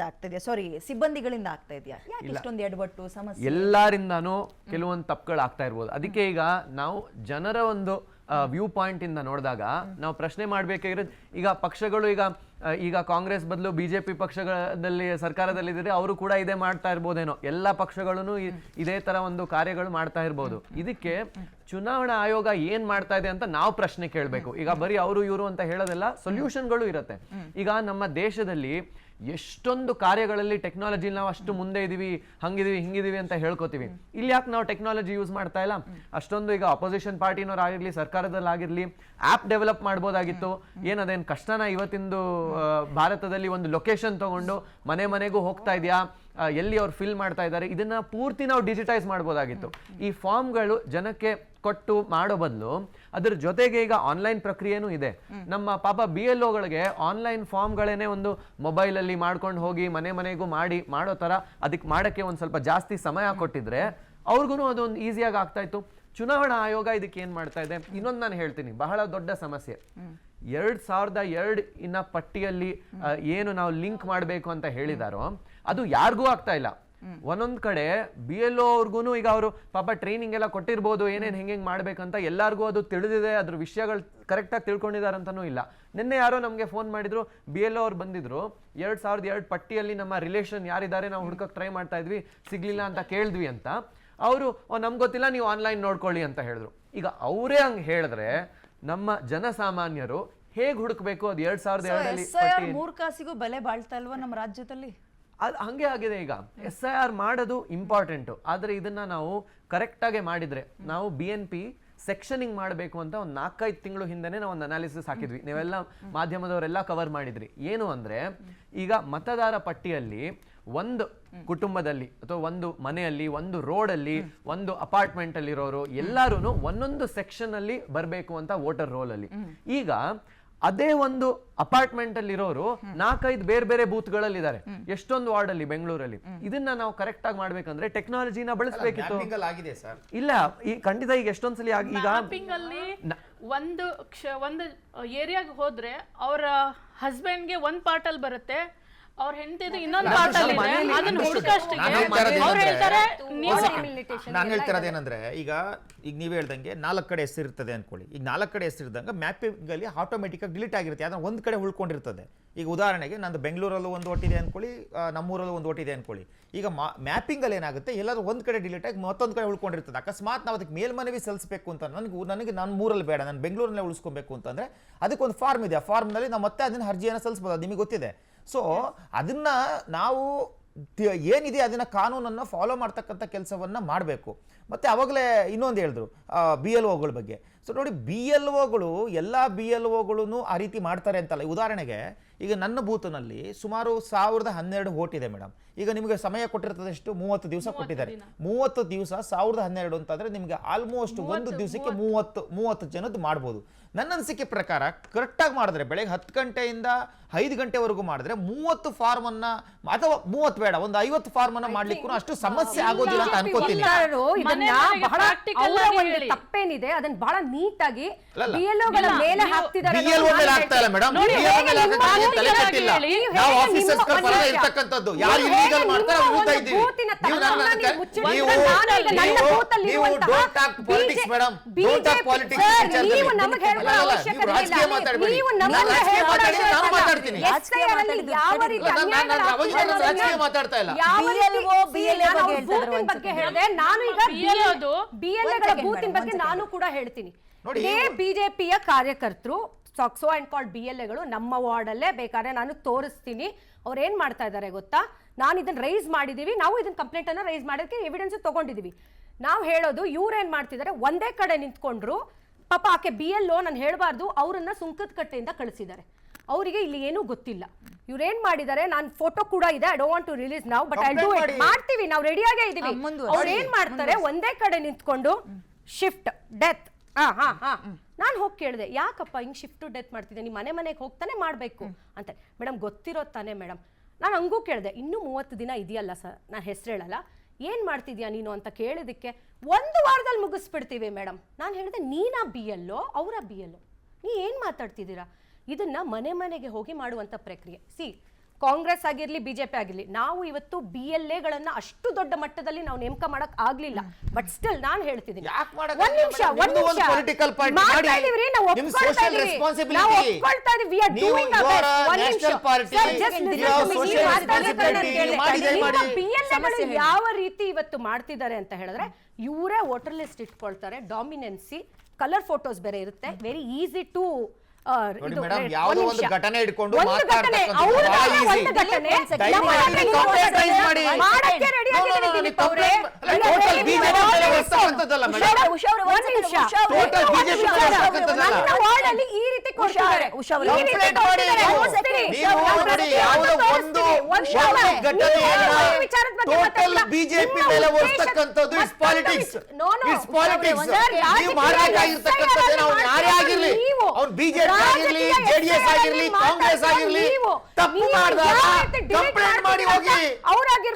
ಅಧಿಕಾರಿಗಳಿಂದ ಆಗ್ತಾ ಇದೆಯಾ, ಸಾರಿ ಸಿಬ್ಬಂದಿಗಳಿಂದ ಆಗ್ತಾ ಇದೆಯಾ, ಯಾಕೆ ಇಷ್ಟೊಂದು ಎಡವಟ್ಟು ಸಮಸ್ಯೆ? ಎಲ್ಲರಿಂದಾನು ಕೆಲವೊಂದು ತಪ್ಪುಗಳು ಆಗ್ತಾ ಇರ್ಬೋದು. ಅದಕ್ಕೆ ಈಗ ನಾವು ಜನರ ಒಂದು ವ್ಯೂ ಪಾಯಿಂಟ್ ಇಂದ ನೋಡಿದಾಗ ನಾವು ಪ್ರಶ್ನೆ ಮಾಡ್ಬೇಕಾಗಿರೋದು, ಈಗ ಪಕ್ಷಗಳು ಈಗ ಕಾಂಗ್ರೆಸ್ ಬದಲು ಬಿಜೆಪಿ ಪಕ್ಷದಲ್ಲಿ ಸರ್ಕಾರದಲ್ಲಿದ್ರೆ ಅವರು ಕೂಡ ಇದೇ ಮಾಡ್ತಾ ಇರ್ಬೋದೇನೋ, ಎಲ್ಲ ಪಕ್ಷಗಳನ್ನು ಇದೇ ತರ ಒಂದು ಕಾರ್ಯಗಳು ಮಾಡ್ತಾ ಇರ್ಬೋದು. ಇದಕ್ಕೆ ಚುನಾವಣಾ ಆಯೋಗ ಏನ್ ಮಾಡ್ತಾ ಇದೆ ಅಂತ ನಾವು ಪ್ರಶ್ನೆ ಕೇಳಬೇಕು. ಈಗ ಬರೀ ಅವರು ಇವರು ಅಂತ ಹೇಳೋದೆಲ್ಲ, ಸೊಲ್ಯೂಷನ್ಗಳು ಇರುತ್ತೆ. ಈಗ ನಮ್ಮ ದೇಶದಲ್ಲಿ ಎಷ್ಟೊಂದು ಕಾರ್ಯಗಳಲ್ಲಿ ಟೆಕ್ನಾಲಜಿ ನಾವು ಅಷ್ಟು ಮುಂದೆ ಇದೀವಿ, ಹಂಗಿದೀವಿ ಹಿಂಗಿದೀವಿ ಅಂತ ಹೇಳ್ಕೊತೀವಿ. ಇಲ್ಲಿ ಯಾಕೆ ನಾವು ಟೆಕ್ನಾಲಜಿ ಯೂಸ್ ಮಾಡ್ತಾ ಇಲ್ಲ? ಅಷ್ಟೊಂದು ಈಗ ಅಪೋಸಿಷನ್ ಪಾರ್ಟಿನವ್ರು ಆಗಿರ್ಲಿ, ಸರ್ಕಾರದಲ್ಲಾಗಿರ್ಲಿ, ಆಪ್ ಡೆವಲಪ್ ಮಾಡ್ಬೋದಾಗಿತ್ತು. ಏನದೇನು ಕಷ್ಟನ? ಇವತ್ತಿಂದು ಭಾರತದಲ್ಲಿ ಒಂದು ಲೊಕೇಶನ್ ತಗೊಂಡು ಮನೆ ಮನೆಗೂ ಹೋಗ್ತಾ ಇದೆಯಾ, ಎಲ್ಲಿ ಅವ್ರು ಫಿಲ್ ಮಾಡ್ತಾ ಇದ್ದಾರೆ, ಇದನ್ನ ಪೂರ್ತಿ ನಾವು ಡಿಜಿಟೈಸ್ ಮಾಡ್ಬೋದಾಗಿತ್ತು. ಈ ಫಾರ್ಮ್ಗಳು ಜನಕ್ಕೆ ಕೊಟ್ಟು ಮಾಡೋ ಬದಲು ಅದ್ರ ಜೊತೆಗೆ ಈಗ ಆನ್ಲೈನ್ ಪ್ರಕ್ರಿಯೆನೂ ಇದೆ. ನಮ್ಮ ಪಾಪ BLOಗಳಿಗೆ ಆನ್ಲೈನ್ ಫಾರ್ಮ್ಗಳೇನೆ ಒಂದು ಮೊಬೈಲ್ ಅಲ್ಲಿ ಮಾಡ್ಕೊಂಡು ಹೋಗಿ ಮನೆ ಮನೆಗೂ ಮಾಡೋ ತರ ಅದಕ್ಕೆ ಮಾಡಕ್ಕೆ ಒಂದ್ ಸ್ವಲ್ಪ ಜಾಸ್ತಿ ಸಮಯ ಕೊಟ್ಟಿದ್ರೆ ಅವ್ರಿಗೂ ಅದೊಂದು ಈಸಿಯಾಗಿ ಆಗ್ತಾ ಇತ್ತು. ಚುನಾವಣಾ ಆಯೋಗ ಇದಕ್ಕೆ ಏನ್ ಮಾಡ್ತಾ ಇದೆ? ಇನ್ನೊಂದು ನಾನು ಹೇಳ್ತೀನಿ, ಬಹಳ ದೊಡ್ಡ ಸಮಸ್ಯೆ. 2002 ಪಟ್ಟಿಯಲ್ಲಿ ಏನು ನಾವು ಲಿಂಕ್ ಮಾಡಬೇಕು ಅಂತ ಹೇಳಿದಾರೋ ಅದು ಯಾರಿಗೂ ಆಗ್ತಾ ಇಲ್ಲ. ಒಂದೊಂದ್ ಕಡೆ BLO ಅವ್ರಿಗೂ ಈಗ ಅವರು ಪಾಪ ಟ್ರೈನಿಂಗ್ ಎಲ್ಲ ಕೊಟ್ಟಿರ್ಬೋದು, ಏನೇನ್ ಹೆಂಗ್ ಮಾಡ್ಬೇಕಂತ ಎಲ್ಲಾರ್ಗೂ ಅದು ತಿಳಿದಿದೆ, ಅದ್ರ ವಿಷಯಗಳು ಕರೆಕ್ಟ್ ಆಗಿ ತಿಳ್ಕೊಂಡಿದ್ದಾರೆ ಅಂತಾನೂ ಇಲ್ಲ. ನಿನ್ನೆ ಯಾರೋ ನಮ್ಗೆ ಫೋನ್ ಮಾಡಿದ್ರು, BLO ಅವ್ರು ಬಂದಿದ್ರು, 2002 ಪಟ್ಟಿಯಲ್ಲಿ ನಮ್ಮ ರಿಲೇಷನ್ ಯಾರಿದ್ದಾರೆ ನಾವು ಹುಡ್ಕಕ್ ಟ್ರೈ ಮಾಡ್ತಾ ಇದ್ವಿ, ಸಿಗ್ಲಿಲ್ಲ ಅಂತ ಕೇಳಿದ್ವಿ ಅಂತ. ಅವರು ನಮ್ಗೆ ಗೊತ್ತಿಲ್ಲ, ನೀವು ಆನ್ಲೈನ್ ನೋಡ್ಕೊಳ್ಳಿ ಅಂತ ಹೇಳಿದ್ರು. ಈಗ ಅವರೇ ಹಂಗೆ ಹೇಳಿದ್ರೆ ನಮ್ಮ ಜನಸಾಮಾನ್ಯರು ಹೇಗ್ ಹುಡುಕ್ಬೇಕು? ಅದು 2002 ಮೂರ್ ಕಾಸಿಗೂ ಬೆಲೆ ಬಾಳ್ತಾ ಇಲ್ವಾ ನಮ್ಮ ರಾಜ್ಯದಲ್ಲಿ? ಅದು ಹಂಗೆ ಆಗಿದೆ. ಈಗ SIR ಮಾಡೋದು ಇಂಪಾರ್ಟೆಂಟು, ಆದ್ರೆ ಇದನ್ನ ನಾವು ಕರೆಕ್ಟ್ ಆಗಿ ಮಾಡಿದ್ರೆ, ನಾವು BNP ಸೆಕ್ಷನಿಂಗ್ ಮಾಡಬೇಕು ಅಂತ ಒಂದು 4-5 ತಿಂಗಳು ಹಿಂದೆನೆ ನಾವು ಒಂದು ಅನಾಲಿಸಿಸ್ ಹಾಕಿದ್ವಿ. ನೀವೆಲ್ಲ ಮಾಧ್ಯಮದವರೆಲ್ಲ ಕವರ್ ಮಾಡಿದ್ರಿ. ಏನು ಅಂದ್ರೆ, ಈಗ ಮತದಾರ ಪಟ್ಟಿಯಲ್ಲಿ ಒಂದು ಕುಟುಂಬದಲ್ಲಿ ಅಥವಾ ಒಂದು ಮನೆಯಲ್ಲಿ, ಒಂದು ರೋಡಲ್ಲಿ, ಒಂದು ಅಪಾರ್ಟ್ಮೆಂಟ್ ಅಲ್ಲಿ ಇರೋರು ಎಲ್ಲರೂ ಒಂದೊಂದು ಸೆಕ್ಷನ್ ಅಲ್ಲಿ ಬರಬೇಕು ಅಂತ ವೋಟರ್ ರೋಲ್ ಅಲ್ಲಿ. ಈಗ ಅದೇ ಒಂದು ಅಪಾರ್ಟ್ಮೆಂಟ್ ಅಲ್ಲಿ ಇರೋರು 4-5 ಬೇರೆ ಬೇರೆ ಬೂತ್ ಗಳಲ್ಲಿ ಇದ್ದಾರೆ, ಎಷ್ಟೊಂದು ವಾರ್ಡ್ ಅಲ್ಲಿ ಬೆಂಗಳೂರಲ್ಲಿ. ಇದನ್ನ ನಾವು ಕರೆಕ್ಟ್ ಆಗಿ ಮಾಡ್ಬೇಕಂದ್ರೆ ಟೆಕ್ನಾಲಜಿನ ಬಳಸಬೇಕಿತ್ತು. ಇಲ್ಲ, ಈ ಖಂಡಿತ ಈಗ ಎಷ್ಟೊಂದ್ಸಲಿ ಈಗ ಒಂದು ಏರಿಯಾಗೆ ಹೋದ್ರೆ ಅವರ ಹಸ್ಬೆಂಡ್ಗೆ ಒಂದ್ ಪಾರ್ಟ್ ಅಲ್ಲಿ ಬರುತ್ತೆ, ಅವ್ರ ಹೆಂಡತಿದು ಇನ್ನೊಂದು ಪಾರ್ಟ್ ಅಲ್ಲಿ ಇದೆ. ಅದನ್ನ ಹುಡುಕಷ್ಟಕ್ಕೆ ಅವ್ರು ಹೇಳ್ತಾರೆ. ನಾನು ಹೇಳ್ತಿರೋದೇನಂದ್ರೆ, ಈಗ ನೀವ್ ಹೇಳ್ದಂಗೆ 4 ಕಡೆ ಹೆಸರಿರ್ತದೆ ಅನ್ಕೊಳ್ಳಿ. ಈಗ 4 ಕಡೆ ಹೆಸರಿದ್ದಂಗೆ ಮ್ಯಾಪಿಂಗ್ ಅಲ್ಲಿ ಆಟೋಮೆಟಿಕ್ ಆಗಿ ಡಿಲೀಟ್ ಆಗಿರುತ್ತೆ, ಅದನ್ನ ಒಂದ್ ಕಡೆ ಉಳ್ಕೊಂಡಿರ್ತದೆ. ಈಗ ಉದಾಹರಣೆಗೆ ನಂದು ಬೆಂಗಳೂರಲ್ಲೂ ಒಂದು ಒಟ್ಟಿದೆ ಅನ್ಕೊಳ್ಳಿ, ನಮ್ಮೂರಲ್ಲೂ ಒಂದು ಒಟ್ಟಿದೆ ಅನ್ಕೊಳ್ಳಿ. ಈಗ ಮ್ಯಾಪಿಂಗ್ ಅಲ್ಲಿ ಏನಾಗುತ್ತೆ, ಎಲ್ಲಾದ್ರೂ ಒಂದ್ ಕಡೆ ಡಿಲೀಟ್ ಆಗಿ ಮತ್ತೊಂದು ಕಡೆ ಉಳ್ಕೊಂಡಿರ್ತದೆ. ಅಕಸ್ಮಾತ್ ನಾವು ಅದಕ್ಕೆ ಮೇಲ್ಮನವಿ ಸಲ್ಲಿಸಬೇಕು ಅಂತ ನನಗೆ ನನ್ನ ಮೂರಲ್ಲಿ ಬೇಡ, ನಾನು ಬೆಂಗಳೂರಲ್ಲೇ ಉಳಿಸ್ಕೊಬೇಕು ಅಂತಂದ್ರೆ ಅದಕ್ಕೊಂದು ಫಾರ್ಮ್ ಇದೆ. ಆ ಫಾರ್ಮ್ನಲ್ಲಿ ನಾವು ಮತ್ತೆ ಅದನ್ನ ಅರ್ಜಿಯನ್ನು ಸಲ್ಲಿಸಬಹುದು, ಅದು ನಿಮಗೆ ಗೊತ್ತಿದೆ. ಸೊ ಅದನ್ನ ನಾವು ಏನಿದೆ ಅದನ್ನ ಕಾನೂನನ್ನು ಫಾಲೋ ಮಾಡ್ತಕ್ಕಂಥ ಕೆಲಸವನ್ನ ಮಾಡಬೇಕು. ಮತ್ತೆ ಅವಾಗಲೇ ಇನ್ನೊಂದು ಹೇಳಿದ್ರು BLOಗಳ ಬಗ್ಗೆ. ಸೊ ನೋಡಿ, BLOಗಳು ಎಲ್ಲ BLOಗಳು ಆ ರೀತಿ ಮಾಡ್ತಾರೆ ಅಂತಲ್ಲ. ಉದಾಹರಣೆಗೆ ಈಗ ನನ್ನ ಬೂತ್ನಲ್ಲಿ ಸುಮಾರು 1012 ವೋಟ್ ಇದೆ ಮೇಡಮ್. ಈಗ ನಿಮಗೆ ಸಮಯ ಕೊಟ್ಟಿರ್ತದೆ ಎಷ್ಟು? 30 ದಿವಸ ಕೊಟ್ಟಿದ್ದಾರೆ. 30 ದಿವಸ 1012 ಅಂತಂದ್ರೆ ನಿಮಗೆ ಆಲ್ಮೋಸ್ಟ್ ಒಂದು ದಿವಸಕ್ಕೆ 30 ಜನದ್ದು ಮಾಡ್ಬೋದು. ನನ್ನ ಅನಿಸಿಕೆ ಪ್ರಕಾರ ಕರೆಕ್ಟಾಗಿ ಮಾಡಿದ್ರೆ, ಬೆಳಗ್ಗೆ 10 ಗಂಟೆಯಿಂದ 5 ಗಂಟೆವರೆಗೂ ಮಾಡಿದ್ರೆ 30 ಫಾರ್ಮ್ ಅನ್ನ, ಅಥವಾ 30 ಬೇಡ, ಒಂದು 50 ಫಾರ್ಮ್ ಅನ್ನ ಮಾಡ್ಲಿಕ್ಕೂ ಅಷ್ಟು ಸಮಸ್ಯೆ ಆಗೋದಿಲ್ಲ ಅಂತ ಅನ್ಕೋತೀನಿ. ತಪ್ಪೇನಿದೆ, ಅದನ್ನ ಬಹಳ ನೀಟಾಗಿ BLOಗಳ ಮೇಲೆ ಹಾಕ್ತಿದ್ದಾರೆ. ನಾನು ಕೂಡ ಹೇಳ್ತೀನಿ, ಬಿಜೆಪಿಯ ಕಾರ್ಯಕರ್ತರು ಸೋ ಅಂಡ್ ಕಾಲ್ಡ್ BLAಗಳು ನಮ್ಮ ವಾರ್ಡ್ ಅಲ್ಲೇ ಬೇಕಾದ್ರೆ ನಾನು ತೋರಿಸ್ತೀನಿ ಅವ್ರು ಏನ್ ಮಾಡ್ತಾ ಇದ್ದಾರೆ ಗೊತ್ತಾ. ನಾನು ಇದನ್ನ ರೈಸ್ ಮಾಡಿದೀವಿ, ನಾವು ಇದನ್ನ ಕಂಪ್ಲೇಂಟ್ ಅನ್ನ ರೈಸ್ ಮಾಡೋದಕ್ಕೆ ಎವಿಡೆನ್ಸ್ ತಗೊಂಡಿದೀವಿ. ನಾವು ಹೇಳೋದು ಇವ್ರು ಏನ್ ಮಾಡ್ತಿದ್ದಾರೆ, ಒಂದೇ ಕಡೆ ನಿಂತ್ಕೊಂಡ್ರು. ಪಾಪ ಆಕೆ BLO ನಾನು ಹೇಳ್ಬಾರ್ದು, ಅವ್ರನ್ನ ಸುಂಕದ ಕಟ್ಟೆಯಿಂದ ಕಳಿಸಿದ್ದಾರೆ. ಅವರಿಗೆ ಇಲ್ಲಿ ಏನೂ ಗೊತ್ತಿಲ್ಲ. ಇವ್ರು ಏನ್ ಮಾಡಿದ್ದಾರೆ, ನಾನು ಫೋಟೋ ಕೂಡ ಇದೆ, I don't want to release ನಾವು, ಬಟ್ ಐ ಡೂ ಇಟ್. ಮಾಡ್ತೀವಿ, ನಾವು ರೆಡಿಯಾಗೇ ಇದೀವಿ. ಅವ್ರು ಏನ್ ಮಾಡ್ತಾರೆ, ಒಂದೇ ಕಡೆ ನಿಂತ್ಕೊಂಡು ಶಿಫ್ಟ್ ಡೆತ್. ನಾನು ಹೋಗಿ ಕೇಳಿದೆ, ಯಾಕಪ್ಪ ಹಿಂಗ್ ಶಿಫ್ಟ್ ಟು ಡೆತ್ ಮಾಡ್ತಿದ್ದೆ, ನಿಮ್ಮ ಮನೆಗೆ ಹೋಗ್ತಾನೆ ಮಾಡ್ಬೇಕು ಅಂತ. ಮೇಡಮ್ ಗೊತ್ತಿರೋ ತಾನೆ ಮೇಡಮ್. ನಾನು ಹಂಗೂ ಕೇಳಿದೆ, ಇನ್ನೂ 30 ದಿನ ಇದೆಯಲ್ಲ ಸರ್, ನಾನು ಹೆಸರು ಹೇಳಲ್ಲ, ಏನ್ ಮಾಡ್ತಿದ್ಯಾ ನೀನು ಅಂತ ಕೇಳಿದಕ್ಕೆ 1 ವಾರದಲ್ಲಿ ಮುಗಿಸ್ಬಿಡ್ತೀವಿ ಮೇಡಮ್. ನಾನು ಹೇಳಿದೆ, ನೀನಾ BLO ಅವರ BLO, ನೀ ಏನ್ ಮಾತಾಡ್ತಿದ್ದೀರಾ? ಇದನ್ನ ಮನೆಗೆ ಹೋಗಿ ಮಾಡುವಂತ ಪ್ರಕ್ರಿಯೆ. ಸಿ, ಕಾಂಗ್ರೆಸ್ ಆಗಿರ್ಲಿ ಬಿಜೆಪಿ ಆಗಿರ್ಲಿ, ನಾವು ಇವತ್ತು BLA ಗಳನ್ನ ಅಷ್ಟು ದೊಡ್ಡ ಮಟ್ಟದಲ್ಲಿ ನಾವು ನೇಮಕ ಮಾಡಕ್ ಆಗ್ಲಿಲ್ಲ. ಬಟ್ ಸ್ಟಿಲ್ ನಾನ್ ಹೇಳ್ತಿದ್ದೀನಿ, ಯಾಕ್ ಮಾಡಕ್ ಒಂದ್ ನಿಮಿಷ ಆಗಿಲ್ಲ? ನಿಮ್ದು ಒಂದು political party ಮಾಡ್ತಾ ಮಾಡಿ. ಇದೀವ್ರಿ, ನಾವು ನಿಮ್ ಒಪ್ಕೊಳ್ತಾ social ಇದೀವಿ. responsibility. ನಾವು ಒಪ್ಕೊಳ್ತಾ ಇದೀವಿ, we are ನೀವು doing our you are best. a ಒಂದ್ ನಿಮಿಷ. national party. Sir, just You listen have to me. social ನೀವು ಮಾತಾಡ್ತಾ responsibility. ಕೇಳಿ. ಮಾಡಿದೆ ನಿಮ್ಮ ಮಾಡಿ. BLA ಯಾವ ರೀತಿ ಇವತ್ತು ಮಾಡ್ತಿದ್ದಾರೆ ಅಂತ ಹೇಳಿದ್ರೆ, ಇವರೇ ವೋಟರ್ ಲಿಸ್ಟ್ ಇಟ್ಕೊಳ್ತಾರೆ, ಡಾಮಿನೆನ್ಸಿ, ಕಲರ್ ಫೋಟೋಸ್ ಬೇರೆ ಇರುತ್ತೆ, ವೆರಿ ಈಸಿ ಟು ನೋಡಿ ಮೇಡಮ್, ಯಾವುದೋ ಒಂದು ಘಟನೆ ಇಟ್ಕೊಂಡು ಒಂದು ಘಟನೆ, ಮಾತಾಡ್ತಕ್ಕಂಥದ್ದು ಅವ್ರ ಬಹಳ ಮೇಲೆ easy. ಒಂದು ಘಟನೆ, ದಯಮಾಡಿ ನಮ್ಮ ಮೇಲೆ ನೀವು ಇನ್ನೊಂದು complaint ಘಟನೆ raise ಮಾಡಿ. ಮಾಡಕ್ಕೆ ready No, no, ಆಗಿದ್ದೀವಿ no, ದಿಲೀಪ್ ನೀವು ಅವ್ರೆ. complaint- ಅಲ್ಲ, ಇಲ್ಲ, total ಹೇಳಿ, BJP ನೀವು ಮೇಲೆ ನೋಡಿ, ಹೊರ್ತಕ್ಕಂಥದ್ದಲ್ಲ ಉಷಾ ಮೇಡಮ್. ಅವ್ರೆ, ಉಷಾ ಅವ್ರೆ, ಒಂದ್ ನಿಮಿಷ. Total BJP ಮೇಲೆ ಹೊರ್ತಕ್ಕಂಥದ್ದಲ್ಲ. ನನ್ನ ವಾರ್ಡ್ ಅಲ್ಲಿ ಈ ರೀತಿ ಕೊಡ್ತಿದ್ದಾರೆ. ಉಷಾ ಅವ್ರೆ, ಈ ರೀತಿ complaint ಮಾಡಿ ಕೊಡ್ತಿದ್ದಾರೆ. ನೀವು. ತೋರಿಸ್ತೀನಿ. ನೀವು ನಾವು ನೋಡಿ, ಪ್ರತಿಯೊಂದು ಯಾವುದೋ ತೋರಿಸ್ತೀವಿ. ಒಂದು ಘಟನೆಯನ್ನ ಘಟನೆಯನ್ನ ವಿಚಾರದ ಬಗ್ಗೆ total ಮಾತಾಡಲ್ಲ. BJP ನಿಮ್ಮ ಮೇಲೆ ಉದ್ದೇಶ ಹೊರ್ತಕ್ಕಂಥದ್ದು is ಮತ್ತೊಂದು politics. No, no. It's politics. Sir, ನೀವು ಮಾಡಬೇಕಾಗಿರ್ತಕ್ಕಂಥದ್ದೇನು ಅವ್ನು ಯಾರೇ ಆಗಿರ್ಲಿ, ಅವ್ನು BJP ಆಗಿರ್ಲಿ, JDS ಆಗಿರ್ಲಿ, ಕಾಂಗ್ರೆಸ್ ಆಗಿರ್ಲಿ, ತಪ್ಪು ಮಾಡಿದಾಗ ಕಂಪ್ಲೇಂಟ್ ಮಾಡಿ ಹೋಗಿ,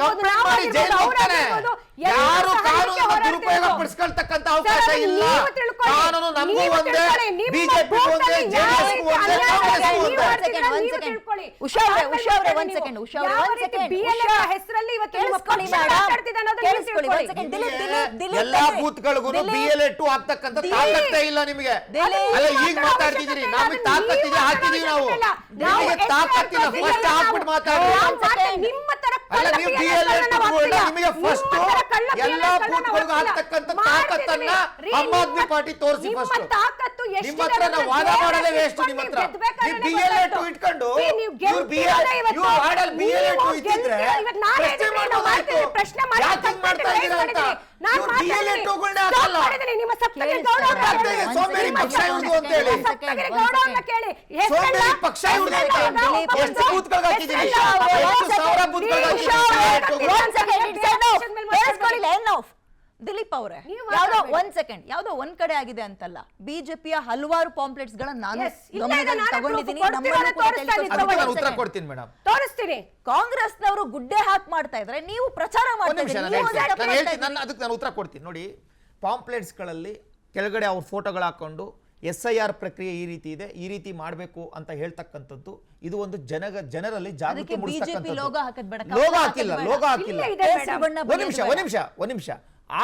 ಕಂಪ್ಲೇಂಟ್ ಮಾಡಿ ಜೈಲಿಗೆ ಹೋಗ್ತಾನೆ. ಯಾರು ಕಾನೂನು ದುರುಪಯೋಗ ಪಡಿಸ್ಕೊಳ್ತಕ್ಕಂಥ ಅವಕಾಶ ಇಲ್ಲ. ಕಾನೂನು ನಮಗೂ ಒಂದೇ, ಬಿಜೆಪಿ ಒಂದೇ, ಜೆಡಿಎಸ್ ಒಂದೇ, ಕಾಂಗ್ರೆಸ್ ಒಂದೇ. ಉಷಾ ಅವ್ರೆ, ಒಂದ್ ಸೆಕೆಂಡ್. ಉಷಾ ಅವ್ರೆ, ಒಂದ್ ಸೆಕೆಂಡ್. ಹೆಸರಲ್ಲಿ ಇವತ್ತು ಕೇಳಿಸ್ಕೊಳ್ಳಿ madam. ಕೇಳಿಸ್ಕೊಳ್ಳಿ, ಒಂದ್ ಸೆಕೆಂಡ್. ದಿಲೀಪ್ ಎಲ್ಲಾ ಬೂತ್ಗಳಿಗೂ BLA 2 ಹಾಕ್ತಕ್ಕಂಥ ತಾಕತ್ತೇ ಇಲ್ಲ ನಿಮಗೆ. ಅಲ್ಲ, ಈಗ ಮಾತಾಡ್ತಿದ್ದೀರಿ, ನಮಗೆ ತಾಕತ್ತಿದೆ, ಹಾಕಿದೀವಿ ನಾವು. ನಿಮಗೆ ತಾಕತ್ತಿಲ್ಲ, ಫಸ್ಟ್ ಹಾಕ್ಬಿಟ್ಟು ಮಾತಾಡಿ. ಅಲ್ಲ, ನೀವು BLA 2 ನಿಮಗೆ ಫಸ್ಟ್ ಎಲ್ಲಾ ಬೂತ್ಗಳಿಗೂ ಹಾಕ್ತಕ್ಕಂಥ ತಾಕತ್ತನ್ನ ಆಮ್ ಆದ್ಮಿ ಪಾರ್ಟಿ ತೋರಿಸಿ ಫಸ್ಟ್. ನಿಮ್ಮ ಹತ್ರ ನಾವು ವಾದ ಮಾಡೋದೇ ವೇಸ್ಟ್. ನಿಮ್ಮ ಹತ್ರ ನೀವು BLA 2 ಇಟ್ಕೊಂಡು ಇವ್ರು ವಾರ್ಡಲ್ಲಿ BLA 2 ಇದ್ದಿದ್ರೆ ಪ್ರಶ್ನೆ ಮಾಡೋದಾಯ್ತು. ಯಾಕೆ ಹಿಂಗ್ ಮಾಡ್ತಾ ಇದ್ದೀರಾ ಅಂತ. ಇವ್ರು BLA 2ಗಳನ್ನ ಹಾಕಲ್ಲ. ಸೋಮೇರಿ ಪಕ್ಷ ಇವ್ರದು ಅಂತ ಹೇಳಿ, ಸೋಮೇರಿ ಪಕ್ಷ ಇವ್ರದು ಅಂತ ಎಷ್ಟು ಬೂತ್ಗಳಿಗೆ ಹಾಕಿದ್ದೀರಿ, ಎಷ್ಟು ಸಾವಿರ ಬೂತ್ಗಳಿಗೆ ದಿಲೀಪ್ ಅವರೇ, ಯಾವ್ದೋ ಒಂದ್ ಸೆಕೆಂಡ್, ಯಾವ್ದೋ ಒಂದ್ ಕಡೆ ಆಗಿದೆ ಅಂತಲ್ಲ, ಬಿಜೆಪಿಯ ಹಲವಾರು ಪಾಂಪ್ಲೆಟ್ಸ್ ಗಳನ್ನ ನಾನು ತಗೊಂಡಿದ್ದೀನಿ. ನಾನು ಉತ್ತರ ಕೊಡ್ತೀನಿ ಮೇಡಮ್. ತೋರಿಸ್ತೀನಿ. ಕಾಂಗ್ರೆಸ್ನವರು ಗುಡ್ಡೆ ಹಾಕ್ ಮಾಡ್ತಾ ಇದ್ರೆ ನೀವು ಪ್ರಚಾರ ಒಂದ್ ನಿಮಿಷ, ಮಾಡ್ತಾ ನಾನು ಹೇಳ್ತೀನಿ, ಅದಕ್ಕೆ ನಾನು ಉತ್ತರ ಕೊಡ್ತೀನಿ. ನೋಡಿ, ಪಾಂಪ್ಲೆಟ್ಸ್ಗಳಲ್ಲಿ ಕೆಳಗಡೆ ಅವ್ರ ಫೋಟೋಗಳು ಹಾಕೊಂಡು SIR ಪ್ರಕ್ರಿಯೆ ಈ ರೀತಿ ಇದೆ, ಈ ರೀತಿ ಮಾಡಬೇಕು ಅಂತ ಹೇಳ್ತಕ್ಕಂಥದ್ದು, ಇದು ಒಂದು ಜನರಲ್ಲಿ ಜಾಗೃತಿ ಮೂಡಿಸ್ತಕ್ಕಂಥದ್ದು. ಲೋಗೋ ಹಾಕಿಲ್ಲ. ಒಂದ್ ನಿಮಿಷ.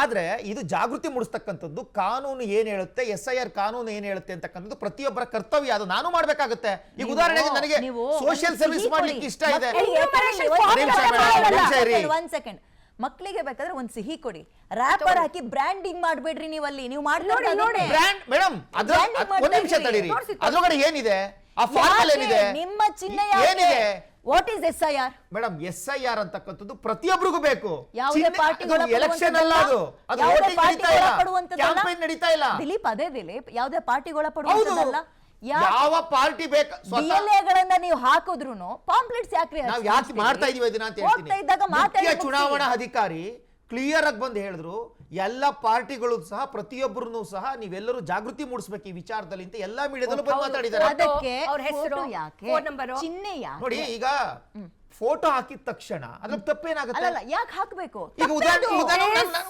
ಆದ್ರೆ ಇದು ಜಾಗೃತಿ ಮೂಡಿಸ್ತಕ್ಕಂಥದ್ದು. ಕಾನೂನು ಏನ್ ಹೇಳುತ್ತೆ, SIR ಕಾನೂನು ಏನ್ ಹೇಳುತ್ತೆ ಅಂತಕ್ಕಂಥದ್ದು ಪ್ರತಿಯೊಬ್ಬರ ಕರ್ತವ್ಯ. ಅದು ನಾನು ಮಾಡ್ಬೇಕಾಗುತ್ತೆ. ಈಗ ಉದಾಹರಣೆಗೆ ನನಗೆ ಸೋಷಿಯಲ್ ಸರ್ವಿಸ್ ಮಾಡ್ಲಿಕ್ಕೆ ಇಷ್ಟ ಇದೆ. ಒಂದ್ ಸೆಕೆಂಡ್. ಮಕ್ಕಳಿಗೆ ಬೇಕಾದ್ರೆ ಒಂದ್ ಸಿಹಿ ಕೊಡಿ, ರ್ಯಾಪರ್ ಹಾಕಿ ಬ್ರ್ಯಾಂಡಿಂಗ್ ಮಾಡ್ಬೇಡ್ರಿ. ನೀವಲ್ಲಿ ನೀವು ನೋಡಿ ಬ್ರ್ಯಾಂಡ್ ಮೇಡಮ್, ಒಂದ್ ನಿಮಿಷ ತಡೀರಿ. ಅದ್ರೊಳಗಡೆ ಏನಿದೆ, ಆ ಫಾರ್ಮಲ್ ಏನಿದೆ, ನಿಮ್ಮ ಚಿಹ್ನೆ ಏನಿದೆ, what is SIR madam? SIR ಅಂತಕ್ಕಂಥದ್ದು ಪ್ರತಿಯೊಬ್ಬರಿಗೂ ಬೇಕು. ಯಾವುದೇ ಪಾರ್ಟಿಗಳ ಎಲೆಕ್ಷನ್ ಅಲ್ಲ, ಅದು ವೋಟಿಂಗ್ ನಡೀತಾ ಇಲ್ಲ, ಕ್ಯಾಂಪೇನ್ ನಡೀತಾ ಇಲ್ಲ. ದಿಲೀಪ್, ಅದೇ ದಿಲೀಪ್, ಯಾವುದೇ ಪಾರ್ಟಿಗಳ ಪಡುವಂತದ್ದಲ್ಲ. ಯಾವ ಪಾರ್ಟಿ ಬೇಕು, BLAಗಳನ್ನ ನೀವು ಹಾಕಿದ್ರುನು ಪಾಂಪ್ಲೆಟ್ಸ್ ಯಾಕ್ರಿ ನಾವು ಯಾಕೆ ಮಾಡ್ತಾ ಇದೀವಿ ಇದನ್ನ ಅಂತ ಹೇಳ್ತೀನಿ. ಮುಖ್ಯ ಚುನಾವಣಾ ಅಧಿಕಾರಿ ಕ್ಲಿಯರ್ ಆಗಿ ಬಂದು ಹೇಳಿದ್ರು, ಎಲ್ಲ ಪಾರ್ಟಿಗಳು ಸಹ ಪ್ರತಿಯೊಬ್ಬರು ಸಹ ನೀವೆಲ್ಲರೂ ಜಾಗೃತಿ ಮೂಡಿಸಬೇಕು ಈ ವಿಚಾರದಲ್ಲಿ ಅಂತ ಎಲ್ಲಾ ಮೀಡಿಯಾದಲ್ಲೂ ಬಂದು ಮಾತಾಡಿದ್ದಾರೆ. ಅದಕ್ಕೆ ಅವ್ರ ಹೆಸರು, ಯಾಕೆ, ಫೋನ್ ನಂಬರ್, ಚಿಹ್ನೆ ಯಾಕೆ? ನೋಡಿ, ಈಗ ಫೋಟೋ ಹಾಕಿದ ತಕ್ಷಣ ಅದ್ರ ತಪ್ಪೇನಾಗುತ್ತೆ? ಅಲ್ಲ, ಯಾಕೆ ಹಾಕ್ಬೇಕು? ಈಗ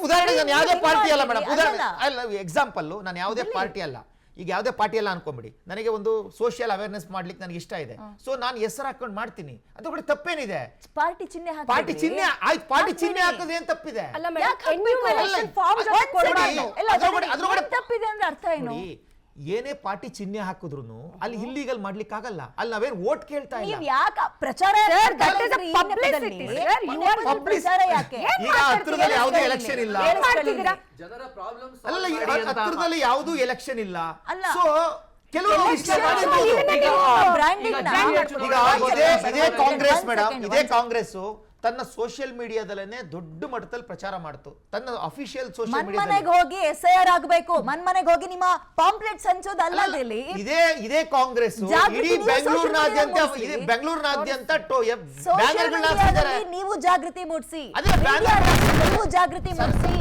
ಉದಾಹರಣೆ ನಾನು ಯಾವುದೇ ಪಾರ್ಟಿ ಅಲ್ಲ ಮೇಡಮ್, ಉದಾಹರಣೆ ಎಕ್ಸಾಂಪಲ್, ನಾನು ಯಾವುದೇ ಪಾರ್ಟಿ ಅಲ್ಲ. ಈಗ ಯಾವುದೇ ಪಾರ್ಟಿ ಎಲ್ಲ ಅನ್ಕೊಂಬಿಡಿ, ನನಗೆ ಒಂದು ಸೋಷಿಯಲ್ ಅವೇರ್ನೆಸ್ ಮಾಡ್ಲಿಕ್ಕೆ ನನಗೆ ಇಷ್ಟ ಇದೆ, ಸೊ ನಾನು ಹೆಸರು ಹಾಕೊಂಡು ಮಾಡ್ತೀನಿ. ಅದು ಕೂಡ ತಪ್ಪೇನಿದೆ? ಪಾರ್ಟಿ ಚಿಹ್ನೆ ಹಾಕಿ, ಪಾರ್ಟಿ ಚಿಹ್ನೆ ಆಯ್ತು, ಪಾರ್ಟಿ ಚಿಹ್ನೆ ಹಾಕೋದು ಏನ್ ತಪ್ಪಿದೆ? ತಪ್ಪಿದೆ ಅಂದ್ರೆ ಅರ್ಥ ಏನು? ಏನೇ ಪಾರ್ಟಿ ಚಿಹ್ನೆ ಹಾಕಿದ್ರು ಅಲ್ಲಿ ಇಲ್ಲೀಗಲ್ ಮಾಡ್ಲಿಕ್ಕೆ ಆಗಲ್ಲ. ಅಲ್ಲಿ ನಾವೇನ್ ವೋಟ್ ಕೇಳ್ತಾ ಇಲ್ಲ. ನೀವು ಯಾಕೆ ಪ್ರಚಾರ ಈಗ ಹತ್ರದಲ್ಲಿ ಯಾವುದೇ ಎಲೆಕ್ಷನ್ ಇಲ್ಲ, ಅಲ್ಲ ಹತ್ರದಲ್ಲಿ ಯಾವುದೂ ಎಲೆಕ್ಷನ್ ಇಲ್ಲ, ಸೊ ಕೆಲವರು ಇಷ್ಟ ಮಾಡಿರ್ಬೋದು. ಈಗ ಇದೇ ಕಾಂಗ್ರೆಸ್ ಮೇಡಮ್, ಇದೇ ಕಾಂಗ್ರೆಸ್ ತನ್ನ ಸೋಷಿಯಲ್ ಮೀಡಿಯಾದಲ್ಲೇ ದೊಡ್ಡ ಮಟ್ಟದಲ್ಲಿ ಪ್ರಚಾರ ಮಾಡ್ತು. ತನ್ನ ಅಫಿಷಿಯಲ್ ಸೋಷಿಯಲ್ ಮನೆಗೆ ಹೋಗಿ SIR ಆಗಬೇಕು, ಮನೆಗೆ ಹೋಗಿ ನಿಮ್ಮ ಪಾಂಪ್ಲೆಟ್ಸ್ ಹಂಚೋದಲ್ಲ. ಇದೇ ಕಾಂಗ್ರೆಸ್ ಇಡೀ ಬೆಂಗಳೂರಿನಾದ್ಯಂತ ಬ್ಯಾನರ್ಗಳನ್ನ ಹಾಕಿದ್ದಾರೆ. ನೀವು ಜಾಗೃತಿ ಮೂಡಿಸಿ, ಅದೇ ಬ್ಯಾನರ್ ನೀವು ಜಾಗೃತಿ ಮೂಡಿಸಿ.